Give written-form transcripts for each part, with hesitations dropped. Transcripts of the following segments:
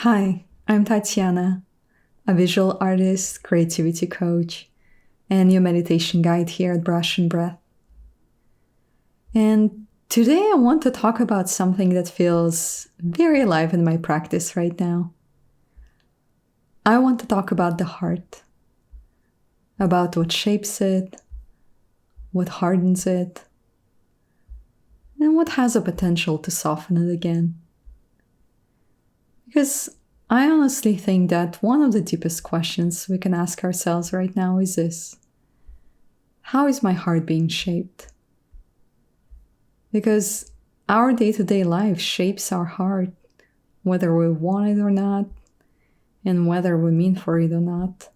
Hi, I'm Tatiana, a visual artist, creativity coach, and your meditation guide here at Brush and Breath. And today I want to talk about something that feels very alive in my practice right now. I want to talk about the heart, about what shapes it, what hardens it, and what has a potential to soften it again. Because I honestly think that one of the deepest questions we can ask ourselves right now is this: how is my heart being shaped? Because our day-to-day life shapes our heart, whether we want it or not, and whether we mean for it or not.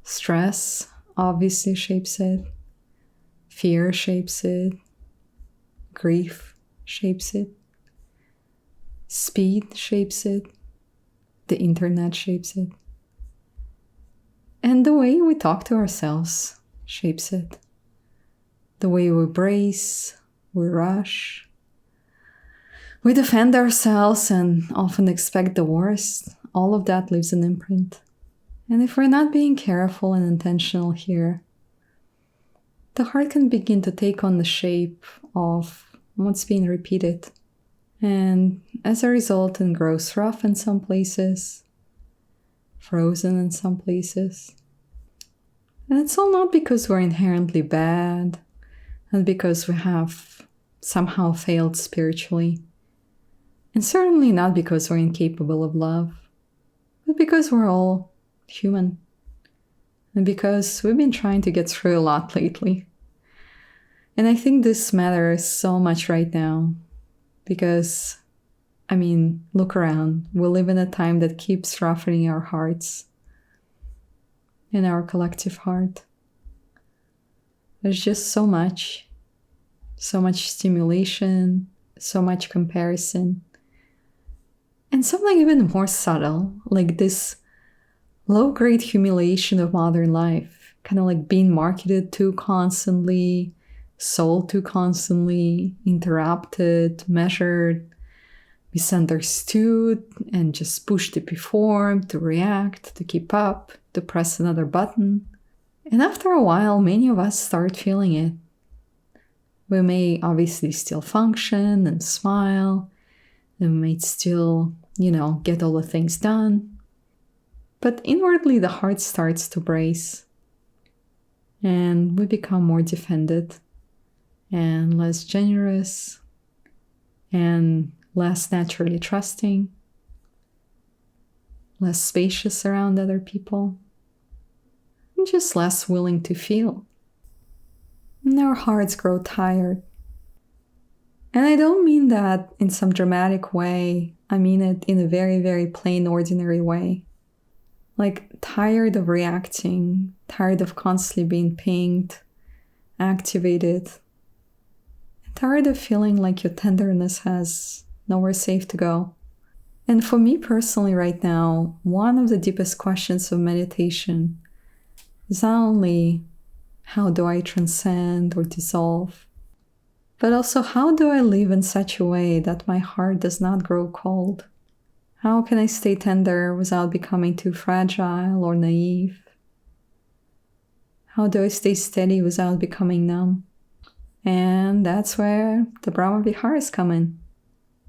Stress obviously shapes it. Fear shapes it. Grief shapes it. Speed shapes it. The internet shapes it. And the way we talk to ourselves shapes it. The way we brace, we rush, we defend ourselves and often expect the worst. All of that leaves an imprint. And if we're not being careful and intentional here, the heart can begin to take on the shape of what's being repeated. And as a result, it grows rough in some places, frozen in some places. And it's all not because we're inherently bad, and because we have somehow failed spiritually. And certainly not because we're incapable of love, but because we're all human. And because we've been trying to get through a lot lately. And I think this matters so much right now. Because, look around. We live in a time that keeps roughening our hearts. In our collective heart. There's just so much stimulation, so much comparison. And something even more subtle, like this low-grade humiliation of modern life, kind of like being marketed to constantly, sold to constantly, interrupted, measured, misunderstood, and just pushed to perform, to react, to keep up, to press another button. And after a while, many of us start feeling it. We may obviously still function and smile, and we may still, get all the things done. But inwardly, the heart starts to brace, and we become more defended, and less generous, and less naturally trusting, less spacious around other people, and just less willing to feel. And our hearts grow tired. And I don't mean that in some dramatic way. I mean it in a very, very plain, ordinary way. Like tired of reacting, tired of constantly being pinged, activated, tired of feeling like your tenderness has nowhere safe to go. And for me personally right now, one of the deepest questions of meditation is not only how do I transcend or dissolve, but also how do I live in such a way that my heart does not grow cold? How can I stay tender without becoming too fragile or naive? How do I stay steady without becoming numb? And that's where the Brahmaviharas come in.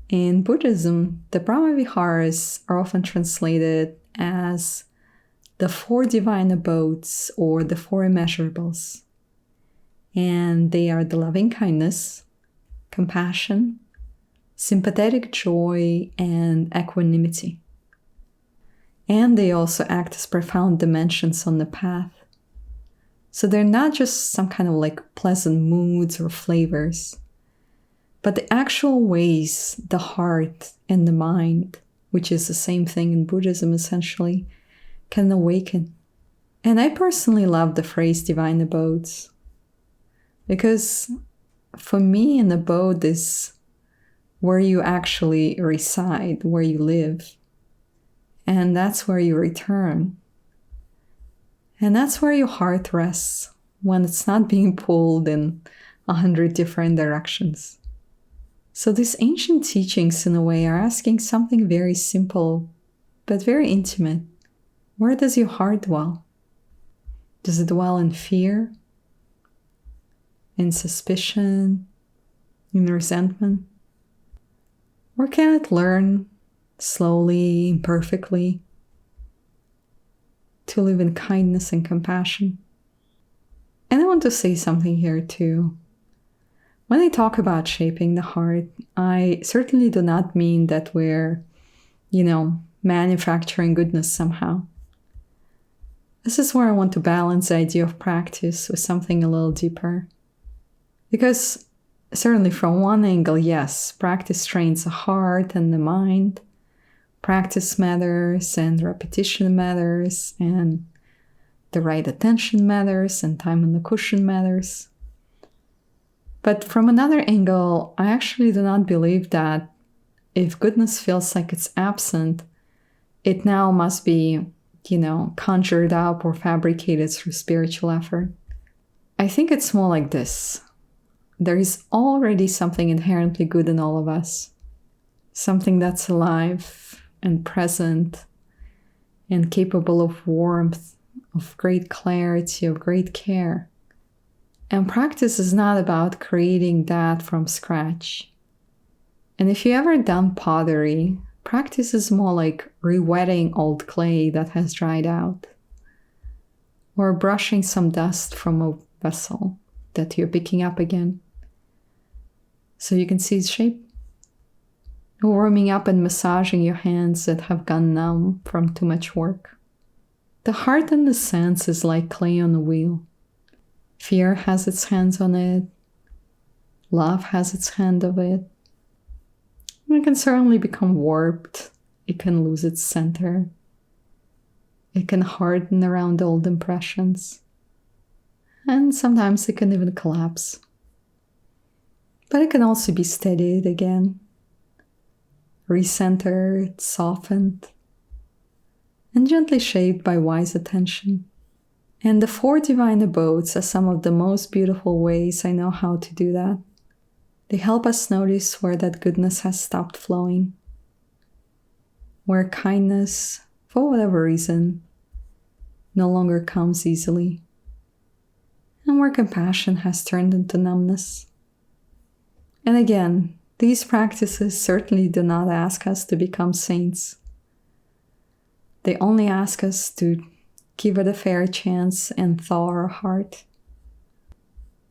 In Buddhism, the Brahmaviharas are often translated as the Four Divine Abodes or the Four Immeasurables. And they are the loving kindness, compassion, sympathetic joy, and equanimity. And they also act as profound dimensions on the path. So they're not just some kind of like pleasant moods or flavors, but the actual ways the heart and the mind, which is the same thing in Buddhism essentially, can awaken. And I personally love the phrase divine abodes, because for me an abode is where you actually reside, where you live. And that's where you return. And that's where your heart rests when it's not being pulled in 100 different directions. So these ancient teachings, in a way, are asking something very simple, but very intimate. Where does your heart dwell? Does it dwell in fear, in suspicion, in resentment? Or can it learn slowly, imperfectly, to live in kindness and compassion? And I want to say something here too. When I talk about shaping the heart, I certainly do not mean that we're, manufacturing goodness somehow. This is where I want to balance the idea of practice with something a little deeper. Because certainly from one angle, yes, practice trains the heart and the mind. Practice matters and repetition matters and the right attention matters and time on the cushion matters. But from another angle, I actually do not believe that if goodness feels like it's absent, it now must be, conjured up or fabricated through spiritual effort. I think it's more like this. There is already something inherently good in all of us. Something that's alive and present and capable of warmth, of great clarity, of great care. And practice is not about creating that from scratch. And if you ever done pottery, practice is more like re-wetting old clay that has dried out, or brushing some dust from a vessel that you're picking up again, so you can see its shape. Or warming up and massaging your hands that have gone numb from too much work. The heart, in the sense, is like clay on a wheel. Fear has its hands on it. Love has its hand of it. It can certainly become warped. It can lose its center. It can harden around old impressions. And sometimes it can even collapse. But it can also be steadied again, recentered, softened, and gently shaped by wise attention. And the Four Divine Abodes are some of the most beautiful ways I know how to do that. They help us notice where that goodness has stopped flowing, where kindness, for whatever reason, no longer comes easily, and where compassion has turned into numbness. And again, these practices certainly do not ask us to become saints. They only ask us to give it a fair chance and thaw our heart.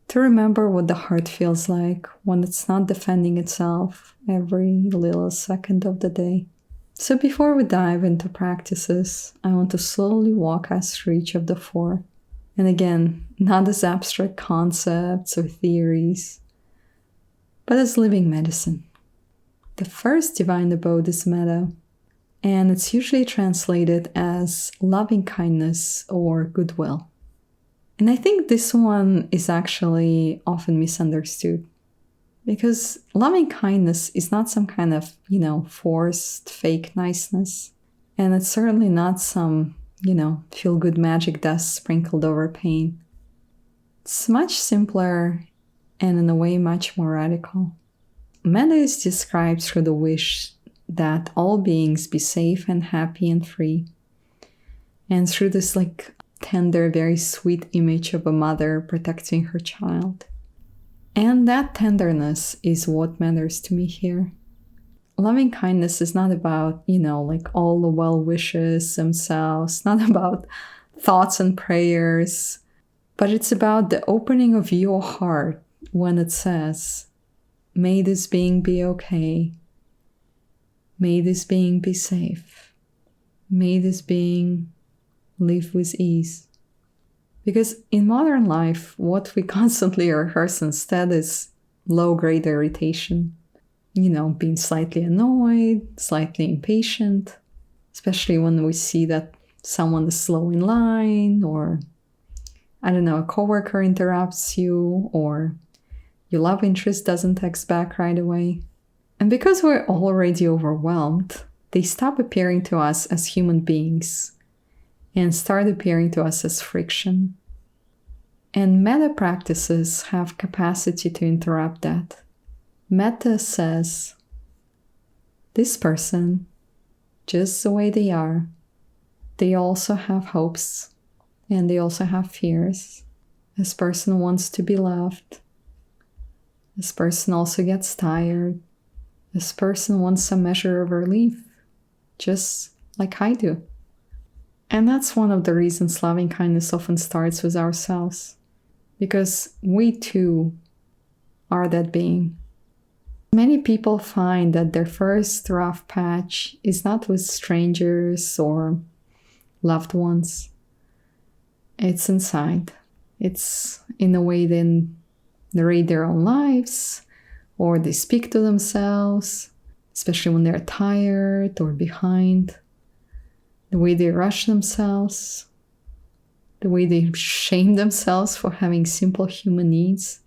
To remember what the heart feels like when it's not defending itself every little second of the day. So before we dive into practices, I want to slowly walk us through each of the four. And again, not as abstract concepts or theories, but as living medicine. The first divine abode is metta, and it's usually translated as loving kindness or goodwill. And I think this one is actually often misunderstood, because loving kindness is not some kind of, forced fake niceness. And it's certainly not some, feel-good magic dust sprinkled over pain. It's much simpler and in a way much more radical. Metta is described through the wish that all beings be safe and happy and free. And through this tender, very sweet image of a mother protecting her child. And that tenderness is what matters to me here. Loving kindness is not about, all the well wishes themselves, not about thoughts and prayers, but it's about the opening of your heart when it says, may this being be okay. May this being be safe. May this being live with ease. Because in modern life, what we constantly rehearse instead is low-grade irritation. Being slightly annoyed, slightly impatient, especially when we see that someone is slow in line, or, a coworker interrupts you, or your love interest doesn't text back right away. And because we're already overwhelmed, they stop appearing to us as human beings and start appearing to us as friction. And metta practices have capacity to interrupt that. Metta says, this person, just the way they are, they also have hopes and they also have fears. This person wants to be loved. This person also gets tired. This person wants a measure of relief, just like I do. And that's one of the reasons loving kindness often starts with ourselves, because we too are that being. Many people find that their first rough patch is not with strangers or loved ones. It's inside. It's in the way they narrate their own lives, or they speak to themselves, especially when they're tired or behind. The way they rush themselves, the way they shame themselves for having simple human needs.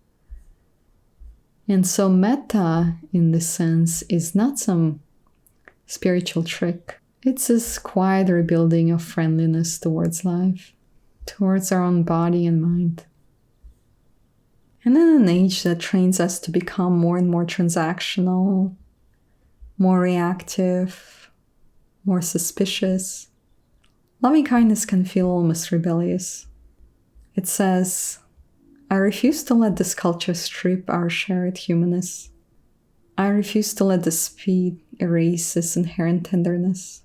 And so metta, in this sense, is not some spiritual trick. It's this quiet rebuilding of friendliness towards life, towards our own body and mind. And in an age that trains us to become more and more transactional, more reactive, more suspicious, loving kindness can feel almost rebellious. It says, I refuse to let this culture strip our shared humanness. I refuse to let the speed erase this inherent tenderness.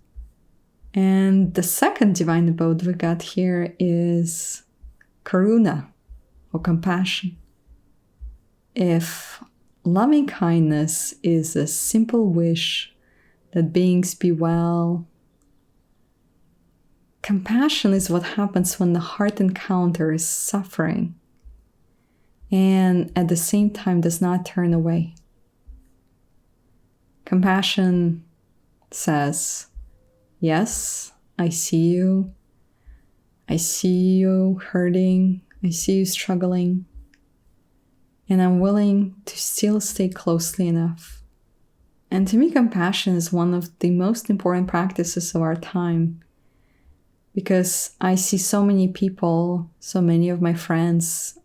And the second divine abode we got here is karuna, or compassion. If loving kindness is a simple wish that beings be well, compassion is what happens when the heart encounters suffering and at the same time does not turn away. Compassion says, yes, I see you. I see you hurting. I see you struggling. And I'm willing to still stay closely enough. And to me, compassion is one of the most important practices of our time, because I see so many people, so many of my friends,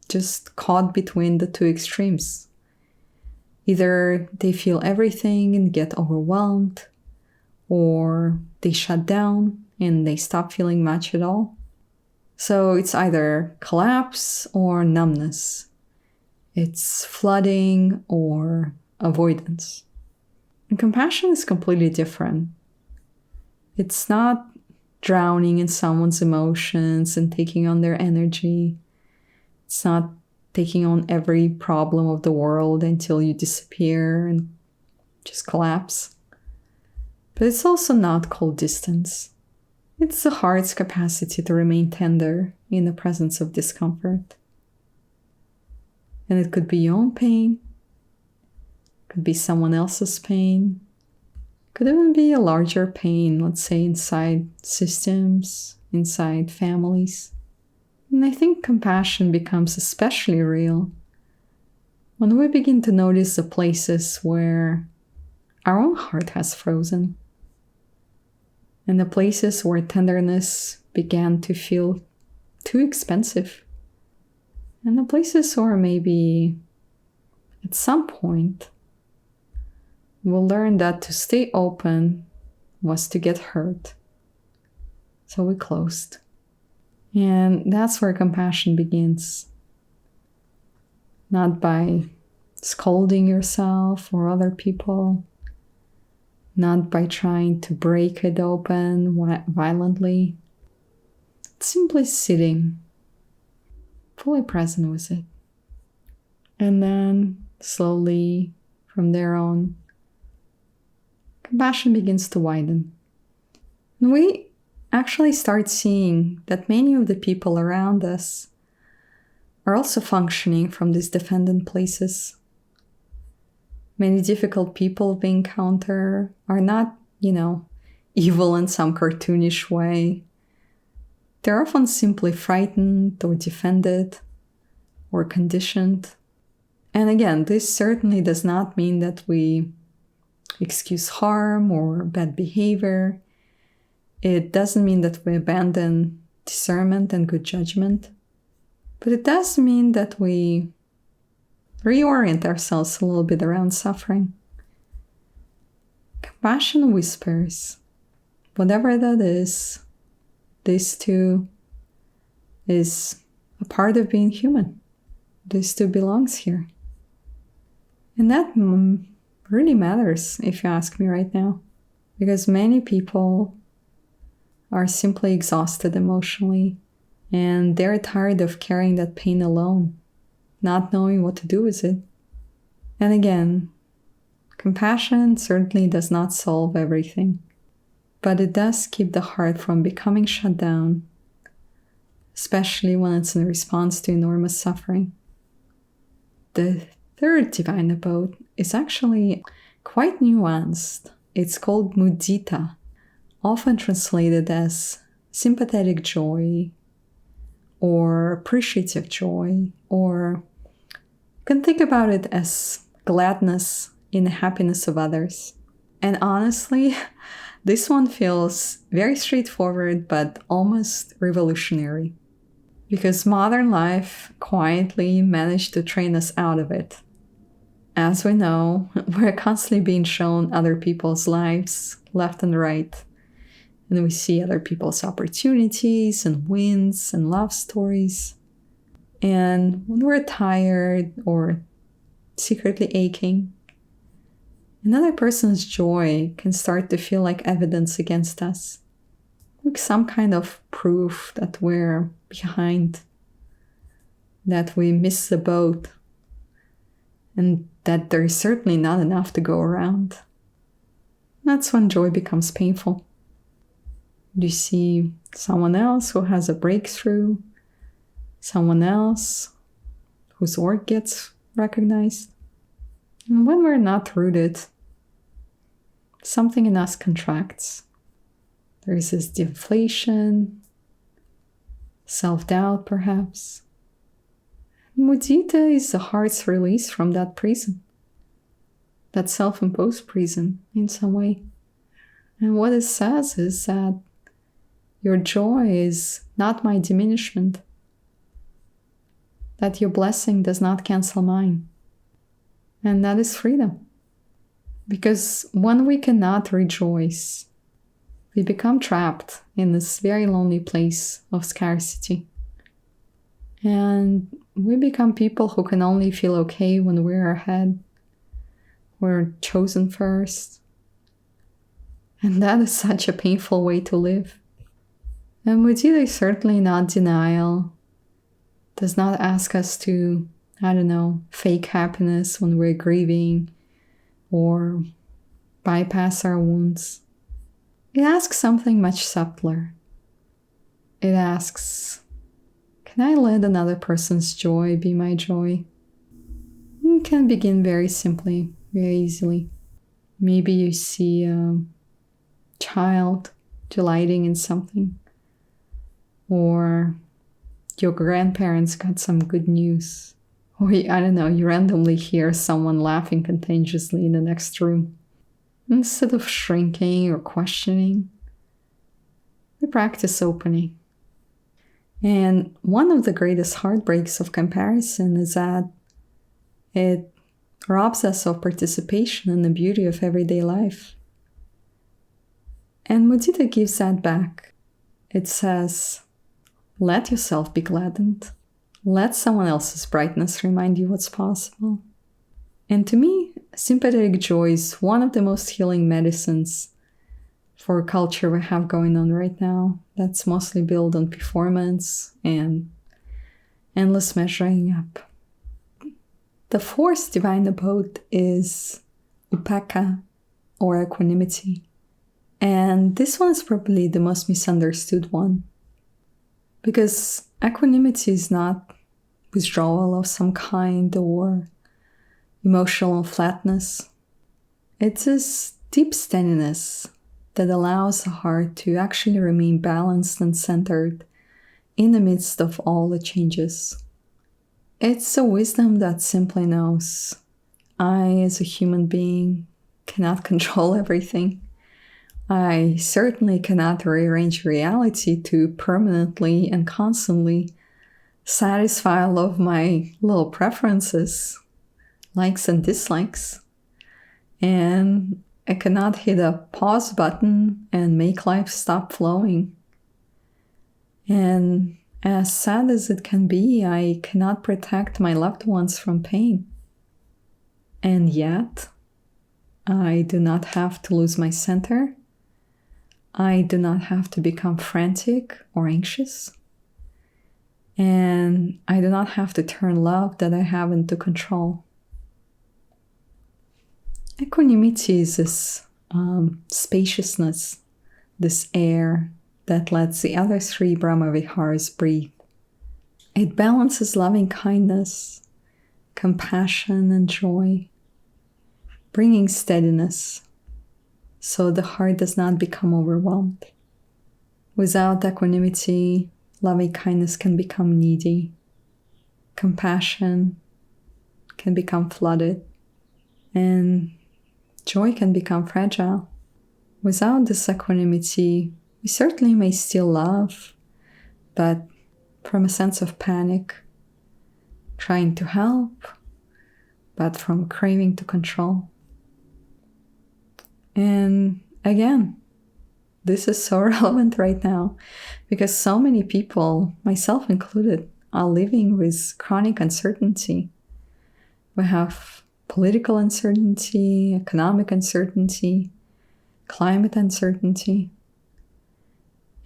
just caught between the two extremes. Either they feel everything and get overwhelmed, or they shut down and they stop feeling much at all. So it's either collapse or numbness. It's flooding or avoidance. And compassion is completely different. It's not drowning in someone's emotions and taking on their energy. It's not taking on every problem of the world until you disappear and just collapse. But it's also not cold distance. It's the heart's capacity to remain tender in the presence of discomfort. And it could be your own pain, could be someone else's pain, could even be a larger pain, let's say inside systems, inside families. And I think compassion becomes especially real when we begin to notice the places where our own heart has frozen, and the places where tenderness began to feel too expensive, and the places where maybe at some point we'll learn that to stay open was to get hurt. So we closed. And that's where compassion begins. Not by scolding yourself or other people, not by trying to break it open violently. It's simply sitting, fully present with it. And then slowly, from there on, compassion begins to widen. And we actually start seeing that many of the people around us are also functioning from these defendant places. Many difficult people we encounter are not, evil in some cartoonish way. They're often simply frightened or defended or conditioned. And again, this certainly does not mean that we excuse harm or bad behavior. It doesn't mean that we abandon discernment and good judgment. But it does mean that we reorient ourselves a little bit around suffering. Compassion whispers, whatever that is, this too is a part of being human. This too belongs here. And that really matters, if you ask me right now, because many people are simply exhausted emotionally, and they're tired of carrying that pain alone, not knowing what to do with it. And again, compassion certainly does not solve everything, but it does keep the heart from becoming shut down, especially when it's in response to enormous suffering. The third divine abode is actually quite nuanced. It's called mudita, often translated as sympathetic joy or appreciative joy, or you can think about it as gladness in the happiness of others. And honestly, this one feels very straightforward but almost revolutionary, because modern life quietly managed to train us out of it. As we know, we're constantly being shown other people's lives left and right, and we see other people's opportunities and wins and love stories. And when we're tired or secretly aching, another person's joy can start to feel like evidence against us, like some kind of proof that we're behind, that we missed the boat, and that there is certainly not enough to go around. That's when joy becomes painful. You see someone else who has a breakthrough, someone else whose work gets recognized. And when we're not rooted, something in us contracts. There's this deflation, self-doubt perhaps. Mudita is the heart's release from that prison, that self-imposed prison in some way. And what it says is that your joy is not my diminishment, that your blessing does not cancel mine. And that is freedom. Because when we cannot rejoice, we become trapped in this very lonely place of scarcity. And we become people who can only feel okay when we're ahead, we're chosen first. And that is such a painful way to live. And mudita is certainly not denial, does not ask us to, fake happiness when we're grieving or bypass our wounds. It asks something much subtler. It asks, can I let another person's joy be my joy? It can begin very simply, very easily. Maybe you see a child delighting in something, or your grandparents got some good news, or you randomly hear someone laughing contagiously in the next room. Instead of shrinking or questioning, we practice opening. And one of the greatest heartbreaks of comparison is that it robs us of participation in the beauty of everyday life. And mudita gives that back. It says, let yourself be gladdened. Let someone else's brightness remind you what's possible. And to me, sympathetic joy is one of the most healing medicines for a culture we have going on right now that's mostly built on performance and endless measuring up. The fourth divine abode is upekkha, or equanimity. And this one is probably the most misunderstood one, because equanimity is not withdrawal of some kind or emotional flatness. It's this deep steadiness that allows the heart to actually remain balanced and centered in the midst of all the changes. It's a wisdom that simply knows I, as a human being, cannot control everything. I certainly cannot rearrange reality to permanently and constantly satisfy all of my little preferences. likes and dislikes. And I cannot hit a pause button and make life stop flowing. And as sad as it can be, I cannot protect my loved ones from pain. And yet, I do not have to lose my center. I do not have to become frantic or anxious. And I do not have to turn love that I have into control. Equanimity is this spaciousness, this air that lets the other three Brahmaviharas breathe. It balances loving kindness, compassion, and joy, bringing steadiness so the heart does not become overwhelmed. Without equanimity, loving kindness can become needy. Compassion can become flooded. And joy can become fragile. Without this equanimity, we certainly may still love, but from a sense of panic, trying to help, but from craving to control. And again, this is so relevant right now because so many people, myself included, are living with chronic uncertainty. We have political uncertainty, economic uncertainty, climate uncertainty.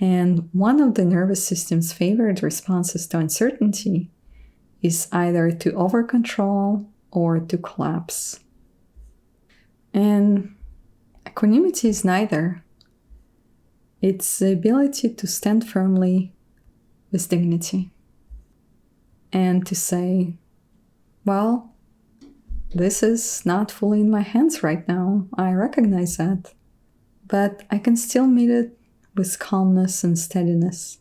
And one of the nervous system's favorite responses to uncertainty is either to over-control or to collapse. And equanimity is neither. It's the ability to stand firmly with dignity and to say, well, this is not fully in my hands right now. I recognize that. But I can still meet it with calmness and steadiness.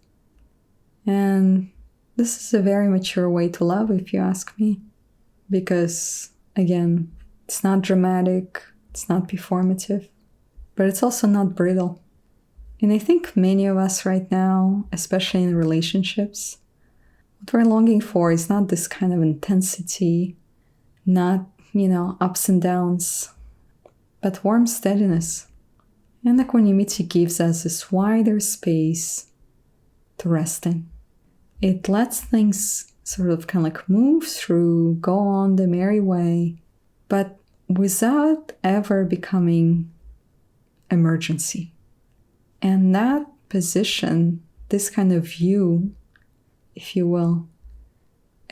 And this is a very mature way to love, if you ask me. Because, again, it's not dramatic, it's not performative, but it's also not brittle. And I think many of us right now, especially in relationships, what we're longing for is not this kind of intensity, not, ups and downs, but warm steadiness. And equanimity gives us this wider space to rest in. It lets things sort of kind of like move through, go on the merry way, but without ever becoming emergency. And that position, this kind of view, if you will,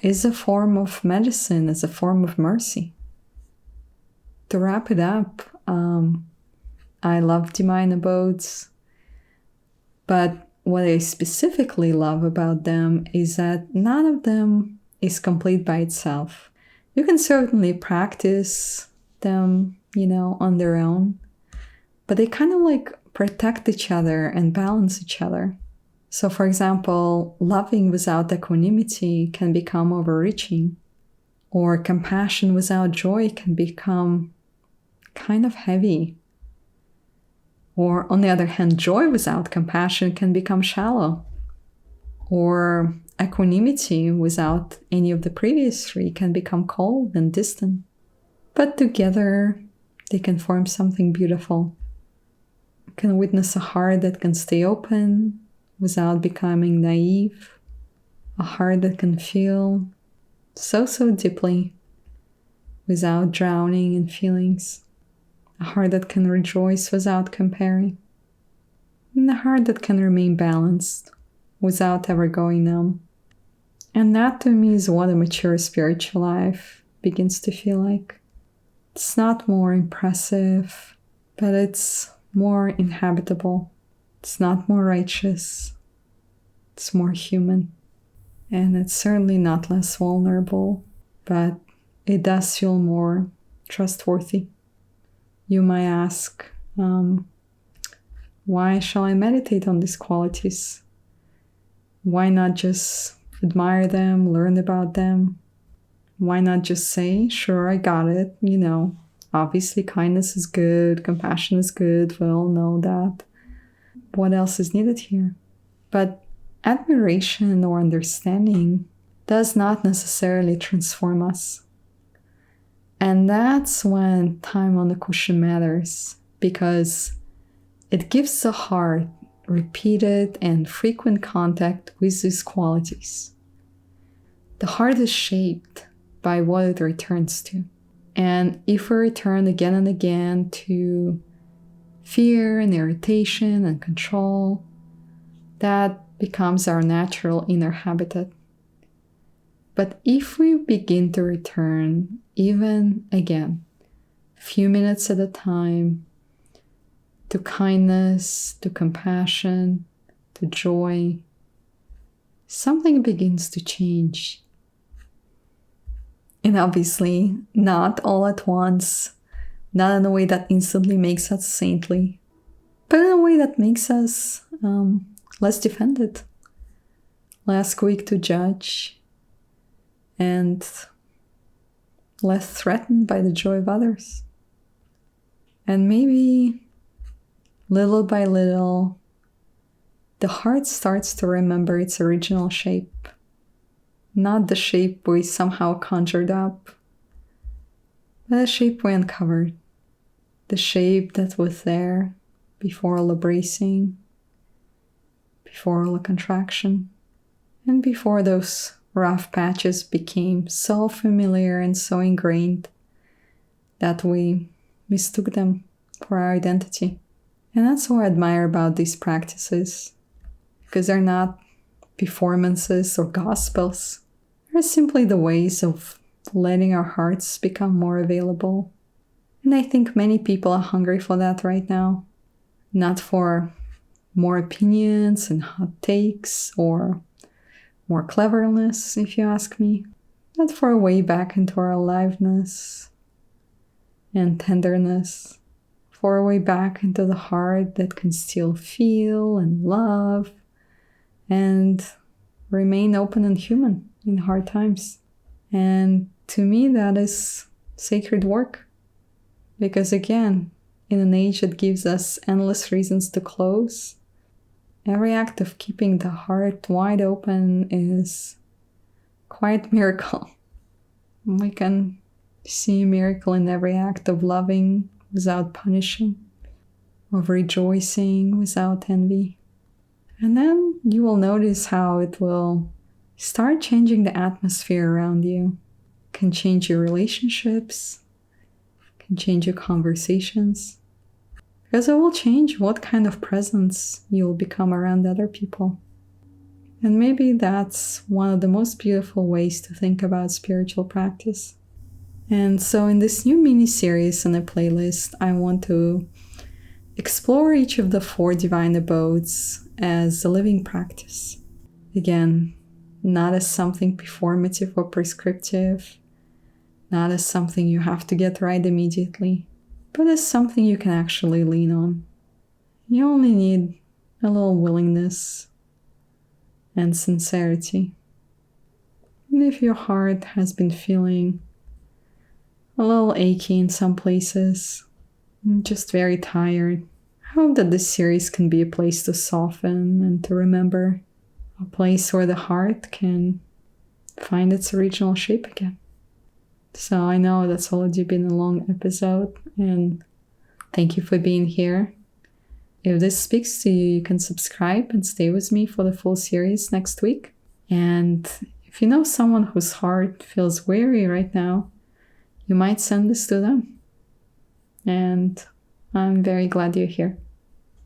is a form of medicine, is a form of mercy. To wrap it up, I love Divine Abodes, but what I specifically love about them is that none of them is complete by itself. You can certainly practice them, on their own, but they kind of like protect each other and balance each other. So, for example, loving without equanimity can become overreaching, or compassion without joy can become kind of heavy. Or on the other hand, joy without compassion can become shallow. Or equanimity without any of the previous three can become cold and distant. But together, they can form something beautiful. You can witness a heart that can stay open without becoming naive. A heart that can feel so deeply without drowning in feelings. A heart that can rejoice without comparing. And a heart that can remain balanced without ever going numb. And that to me is what a mature spiritual life begins to feel like. It's not more impressive, but it's more inhabitable. It's not more righteous. It's more human. And it's certainly not less vulnerable, but it does feel more trustworthy. You might ask, why shall I meditate on these qualities? Why not just admire them, learn about them? Why not just say, sure, I got it, obviously kindness is good, compassion is good, we all know that. What else is needed here? But admiration or understanding does not necessarily transform us. And that's when time on the cushion matters, because it gives the heart repeated and frequent contact with these qualities. The heart is shaped by what it returns to. And if we return again and again to fear and irritation and control, that becomes our natural inner habitat. But if we begin to return, even again, a few minutes at a time, to kindness, to compassion, to joy, something begins to change. And obviously, not all at once, not in a way that instantly makes us saintly, but in a way that makes us less defended, less quick to judge, and less threatened by the joy of others. And maybe little by little, the heart starts to remember its original shape, not the shape we somehow conjured up, but the shape we uncovered, the shape that was there before all the bracing, before all the contraction, and before those rough patches became so familiar and so ingrained that we mistook them for our identity. And that's what I admire about these practices, because they're not performances or gospels. They're simply the ways of letting our hearts become more available. And I think many people are hungry for that right now. Not for more opinions and hot takes or more cleverness, if you ask me, but for a way back into our aliveness and tenderness, for a way back into the heart that can still feel and love and remain open and human in hard times. And to me, that is sacred work, because again, in an age that gives us endless reasons to close, every act of keeping the heart wide open is quite a miracle. We can see a miracle in every act of loving without punishing, of rejoicing without envy. And then you will notice how it will start changing the atmosphere around you. It can change your relationships, can change your conversations, because it will change what kind of presence you'll become around other people. And maybe that's one of the most beautiful ways to think about spiritual practice. And so in this new mini-series and a playlist, I want to explore each of the four divine abodes as a living practice. Again, not as something performative or prescriptive, not as something you have to get right immediately, but as something you can actually lean on. You only need a little willingness and sincerity. And if your heart has been feeling a little achy in some places, just very tired, I hope that this series can be a place to soften and to remember, a place where the heart can find its original shape again. So I know that's already been a long episode, and thank you for being here. If this speaks to you, you can subscribe and stay with me for the full series next week. And if you know someone whose heart feels weary right now, you might send this to them. And I'm very glad you're here.